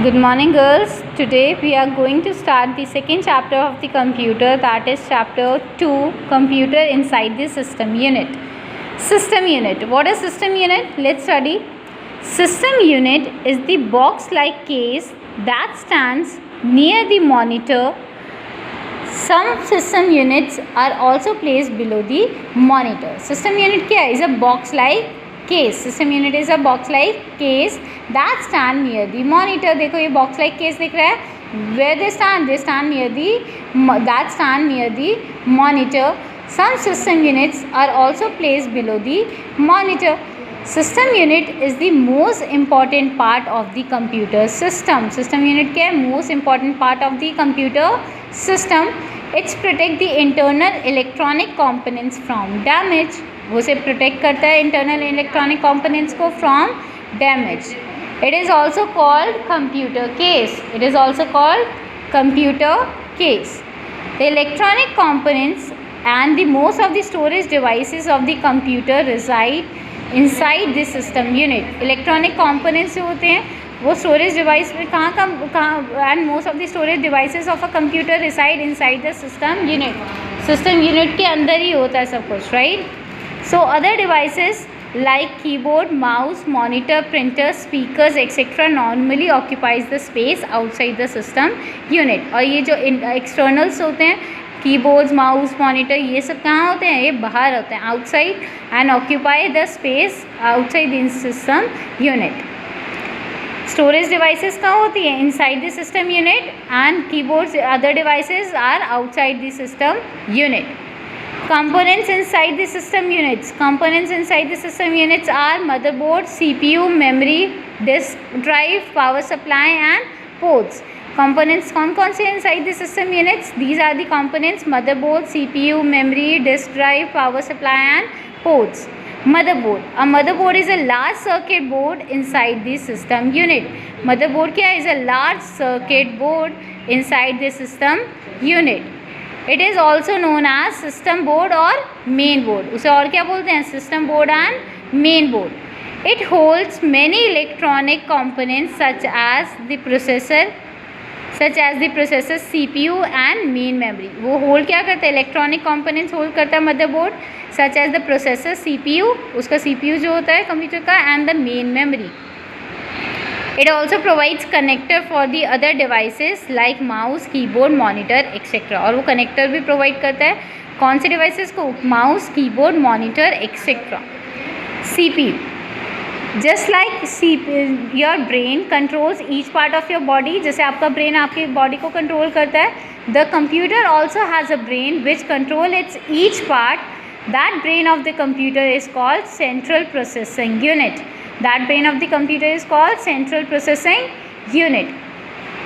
Good morning, girls. Today we are going to start the second chapter of the computer, that is chapter 2, computer inside the system unit. System unit. What is system unit? Let's study. System unit is the box-like case that stands near the monitor. Some system units are also placed below the monitor. System unit क्या है? Is a box-like case. System unit is a box-like case that stand near the monitor. देखो ये box-like case दिख रहा है. Where they stand? They stand near the that stand near the monitor. Some system units are also placed below the monitor. System unit is the most important part of the computer system. System unit क्या है? Most important part of the computer system. It's protect the internal electronic components from damage. वो से protect करता है internal electronic components को from damage. It is also called computer case. It is also called computer case. The electronic components and the most of the storage devices of the computer reside inside the system unit. Electronic components जो होते हैं वो storage device में कहाँ and most of the storage devices of a computer reside inside the system unit. System unit के अंदर ही होता है सब कुछ, right? So other devices like keyboard, mouse, monitor, printer, speakers etc. normally occupies the space outside the system unit. और ये जो externals होते हैं keyboards, mouse, monitor ये सब कहाँ होते हैं? ये बाहर होते हैं, outside and occupy the space outside the system unit. Storage devices कहाँ होती है? Inside the system unit and keyboards other devices are outside the system unit. Components inside the system units. Components inside the system units are motherboard, CPU, memory, disk drive, power supply and ports. Components कौन से inside the system units? These are the components: motherboard, CPU, memory, disk drive, power supply and ports. Motherboard. A motherboard is a large circuit board inside the system unit. Motherboard क्या है? Is a large circuit board inside the system unit. It is also known as system board और main board. उसे और क्या बोलते हैं? System board and main board. It holds many electronic components such as the processor, CPU and main memory. वो hold क्या करता है? Electronic components hold करता है motherboard, such as the processor, CPU, उसका CPU जो होता है कंप्यूटर का, and the main memory. It also provides connector for the other devices like mouse, keyboard, monitor etc. और वो connector भी provide करता है कौन से devices को? mouse, keyboard, monitor etc. CPU. Just like your brain controls each part of your body, जैसे आपका brain आपकी body को control करता है, the computer also has a brain which control its each part. That brain of the computer is called central processing unit. That brain of the computer is called central processing unit.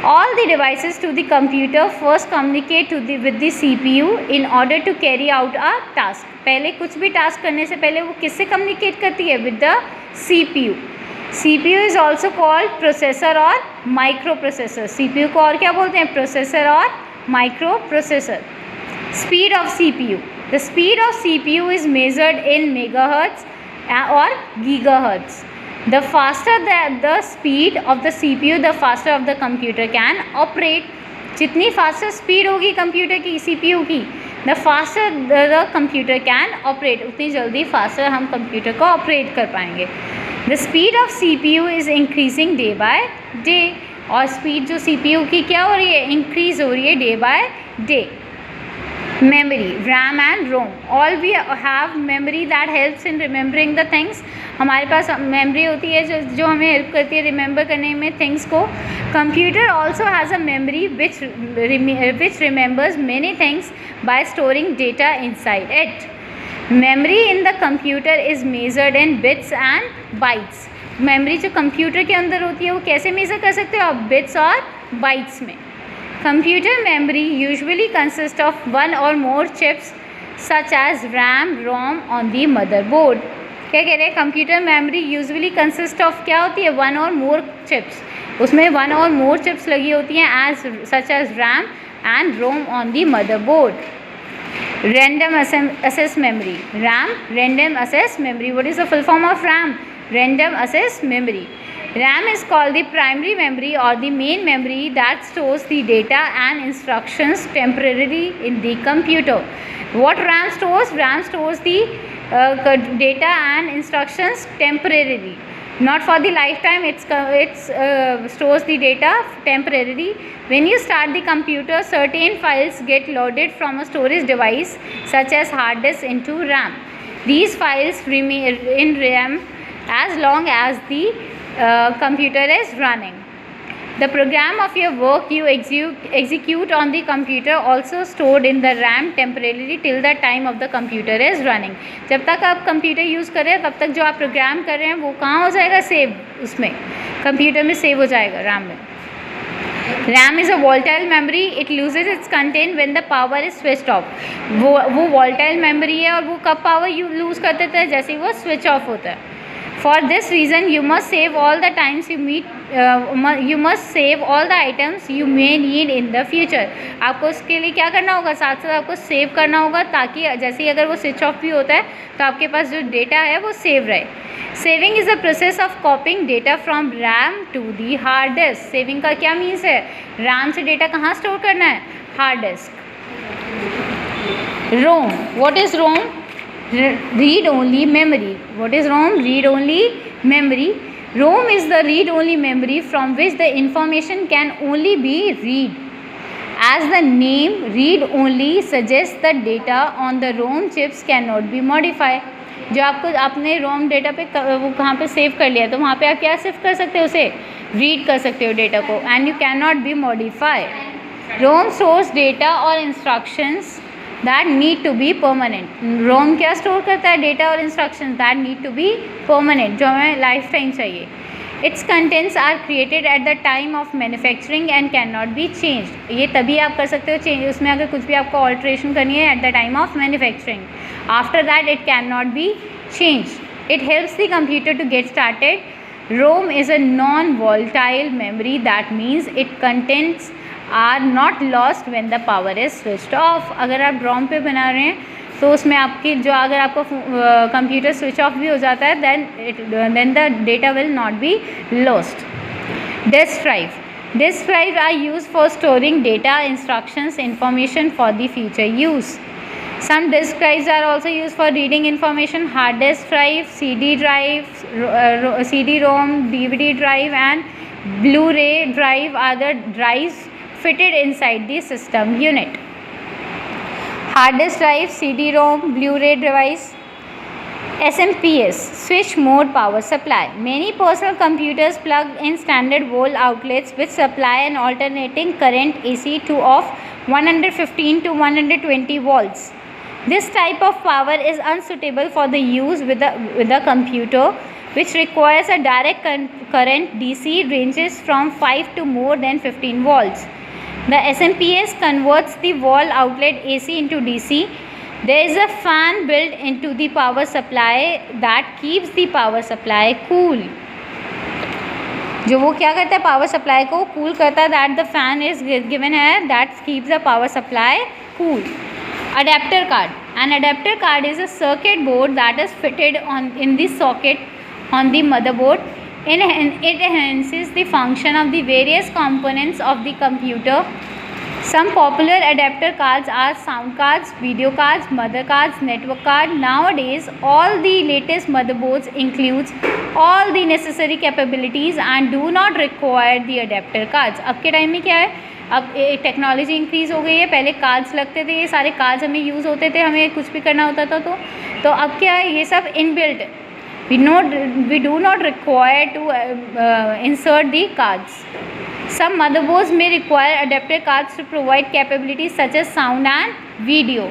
All the devices to the computer first communicate with the CPU in order to carry out a task. पहले कुछ भी task करने से पहले वो किससे communicate करती है? With the CPU. CPU is also called processor और microprocessor. CPU को और क्या बोलते हैं? Processor और microprocessor. Speed of CPU. The speed of CPU is measured in megahertz or gigahertz. The faster the speed of the CPU, the faster of the computer can operate. जितनी faster speed होगी computer की CPU की, the faster the computer can operate, उतनी जल्दी faster हम computer को operate कर पाएंगे. The speed of CPU is increasing day by day. और speed जो CPU की क्या हो रही है? increase हो रही है day by day. Memory, RAM and ROM. All we have memory that helps in remembering the things. हमारे पास memory होती है जो हमें help करती है remember करने में things को. Computer also has a memory which remembers many things by storing data inside it. Memory in the computer is measured in bits and bytes. Memory जो computer के अंदर होती है वो कैसे measure कर सकते हो आप? Bits और bytes में. Computer memory usually consists of one or more chips such as RAM, ROM on the motherboard. क्या कह रहे हैं? Computer memory usually consists of क्या होती है? one or more chips. उसमें one or more chips लगी होती हैं such as RAM and ROM on the motherboard. Random access memory. RAM, random access memory. What is the full form of RAM? Random access memory. RAM is called the primary memory or the main memory that stores the data and instructions temporarily in the computer. What RAM stores? RAM stores the data and instructions temporarily, not for the lifetime. It stores the data temporarily. When you start the computer, certain files get loaded from a storage device such as hard disk into RAM. These files remain in RAM as long as the computer is running. The program of your work you execute on the computer also stored in the RAM temporarily till the time of the computer is running. जब तक आप computer use कर रहे हैं तब तक जो आप प्रोग्राम कर रहे हैं वो कहाँ हो जाएगा? सेव, उसमें कंप्यूटर में सेव हो जाएगा, RAM में. RAM is a volatile memory. It loses its content when the power is switched off. वो volatile memory है और वो कब power lose कर देता है? जैसे ही वो switch off होता है. For this reason, you must save all the times you meet. You must save all the items you may need in the future. आपको उसके लिए क्या करना होगा? साथ साथ आपको सेव करना होगा ताकि जैसे ही अगर वो स्विच ऑफ भी होता है तो आपके पास जो डेटा है वो सेव रहे. Saving is the process of copying data from RAM to the hard disk. Saving का क्या मीन्स है? रैम से डेटा कहाँ स्टोर करना है? Hard disk. ROM. What is ROM? Read only memory. What is ROM? Read only memory. ROM is the read only memory from which the information can only be read. As the name read only suggests, the data on the ROM chips cannot be modified. जो आपको आपने ROM data पे वो कहाँ पे save कर लिया तो वहाँ पे आप क्या सेव कर सकते हो? उसे रीड कर सकते हो डेटा को. And you can not be modify. ROM stores data और instructions that need to be permanent. ROM क्या स्टोर करता है? डेटा और instructions that need to be permanent, जो हमें लाइफ टाइम चाहिए. Its contents are created at the time of manufacturing and cannot be changed. ये तभी आप कर सकते हो चेंज, उसमें अगर कुछ भी आपको ऑल्ट्रेशन करनी है at the time of manufacturing. After that it cannot be changed. It helps the computer to get started. ROM is a non-volatile memory. That means its contents are not lost when the power is switched off. अगर आप ROM पे बना रहे हैं तो उसमें आपकी जो अगर आपको कंप्यूटर स्विच ऑफ भी हो जाता है then the data will not be lost. Disk drive. Disk drive are use for storing data, instructions, information for the future use. Some disk drives are also used for reading information. Hard disk drive, CD drive, CD-ROM, DVD drive and Blu-ray drive are the drives fitted inside the system unit. Hard disk drive, CD-ROM, Blu-ray device. SMPS, switch mode power supply. Many personal computers plug in standard wall outlets which supply an alternating current AC to of 115 to 120 volts. This type of power is unsuitable for the use with the computer, which requires a direct current. DC ranges from 5 to more than 15 volts. The SMPS converts the wall outlet AC into DC. There is a fan built into the power supply that keeps the power supply cool. जो वो क्या करता है? Power supply को cool करता है. That the fan is given है that keeps the power supply cool. Adapter card. An adapter card is a circuit board that is fitted in the socket on the motherboard. It enhances the function of the various components of the computer. Some popular adapter cards are sound cards, video cards, mother cards, network card. Nowadays, all the latest motherboards includes all the necessary capabilities and do not require the adapter cards. अब के time में क्या है? अब technology increase हो गई है. पहले कार्ड्स लगते थे, ये सारे कार्ड्स हमें यूज़ होते थे, हमें कुछ भी करना होता था तो अब क्या है? ये सब inbuilt. We do not require to insert the cards. Some motherboards may require adapter cards to provide capabilities such as sound and video.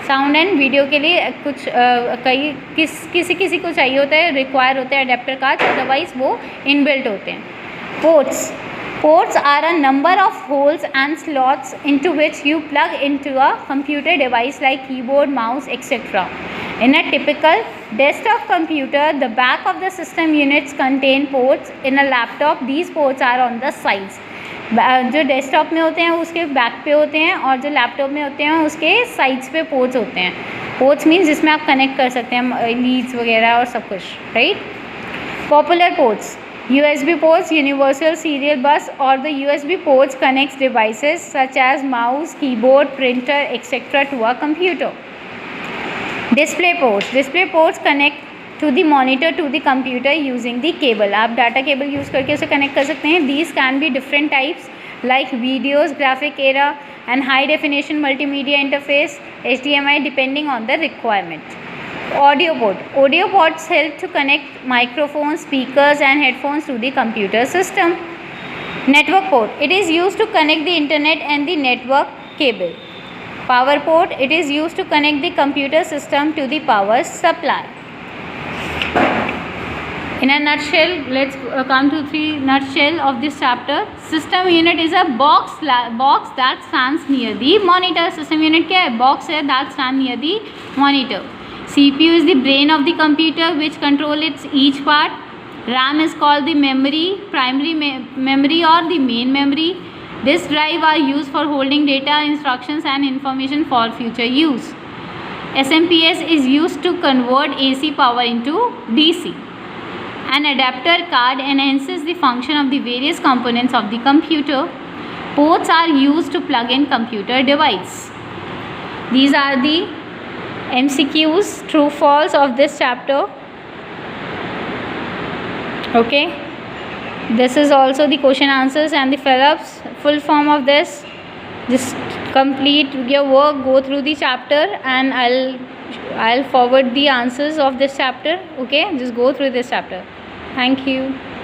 Sound and video के लिए कुछ किसी को चाहिए होता है, रिक्वायर होते हैं अडेप्टर कार्ड, अदरवाइज वो इनबिल्ट होते हैं. Ports are a number of holes and slots into which you plug into a computer device like keyboard, mouse, etc. In a typical desktop computer, the back of the system units contain ports. In a laptop, these ports are on the sides. जो desktop में होते हैं उसके back पे होते हैं और जो लैपटॉप में होते हैं उसके साइड्स पे पोर्ट्स होते हैं. पोर्ट्स मीन्स जिसमें आप कनेक्ट कर सकते हैं लीड्स वगैरह और सब कुछ, right. Popular ports. USB ports, universal serial bus, or the USB ports connects devices such as mouse, keyboard, printer, etc. to a computer. Display ports connect to the monitor to the computer using the cable. आप data cable use करके उसे connect कर सकते हैं. These can be different types like videos, graphic era, and high definition multimedia interface, HDMI, depending on the requirement. Audio ports help to connect microphones, speakers, and headphones to the computer system. Network port, it is used to connect the internet and the network cable. Power port, it is used to connect the computer system to the power supply. In a nutshell, let's come to the nutshell of this chapter. System unit is a box that stands near the monitor. System unit क्या है? Box है that stands near the monitor. CPU is the brain of the computer which control its each part. RAM is called the memory, primary memory or the main memory. Disk drive are used for holding data, instructions and information for future use. SMPS is used to convert AC power into DC. An adapter card enhances the function of the various components of the computer. Ports are used to plug in computer device. These are the MCQs, true false of this chapter. Okay, this is also the question answers and the fill-ups, full form of this. Just complete your work, go through the chapter, and I'll forward the answers of this chapter. Okay, just go through this chapter. Thank you.